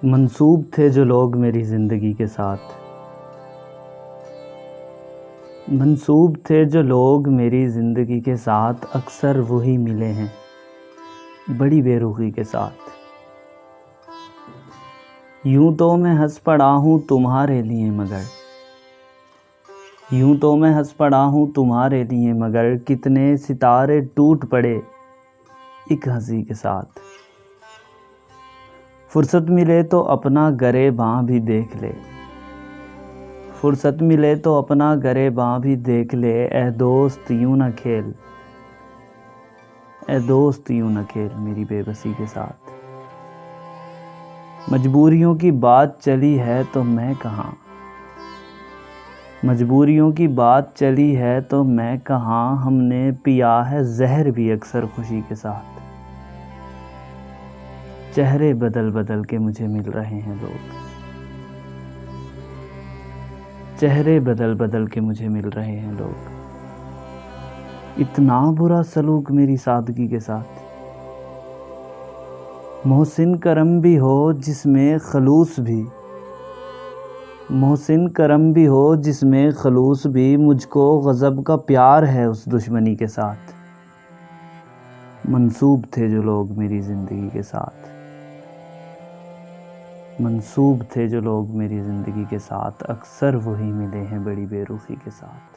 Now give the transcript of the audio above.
मंसूब थे जो लोग मेरी ज़िंदगी के साथ, मंसूब थे जो लोग मेरी ज़िंदगी के साथ, अक्सर वही मिले हैं बड़ी बेरुखी के साथ। यूं तो मैं हंस पड़ा हूँ तुम्हारे लिए मगर, यूं तो मैं हंस पड़ा हूँ तुम्हारे लिए मगर, कितने सितारे टूट पड़े एक हंसी के साथ। फुर्सत मिले तो अपना गरेबां भी देख ले, फुर्सत मिले तो अपना गरेबां भी देख ले, ए दोस्त यूं न खेल, ए दोस्त यूं न खेल मेरी बेबसी के साथ। मजबूरियों की बात चली है तो मैं कहाँ, मजबूरियों की बात चली है तो मैं कहाँ, हमने पिया है जहर भी अक्सर खुशी के साथ। चेहरे बदल बदल के मुझे मिल रहे हैं लोग, चेहरे बदल बदल के मुझे मिल रहे हैं लोग। इतना बुरा सलूक मेरी सादगी के साथ। मोहसिन करम भी हो जिसमें खलूस भी, मोहसिन करम भी हो जिसमें खलूस भी, मुझको गज़ब का प्यार है उस दुश्मनी के साथ। मंसूब थे जो लोग मेरी ज़िंदगी के साथ, मंसूब थे जो लोग मेरी ज़िंदगी के साथ, अक्सर वही मिले हैं बड़ी बेरुखी के साथ।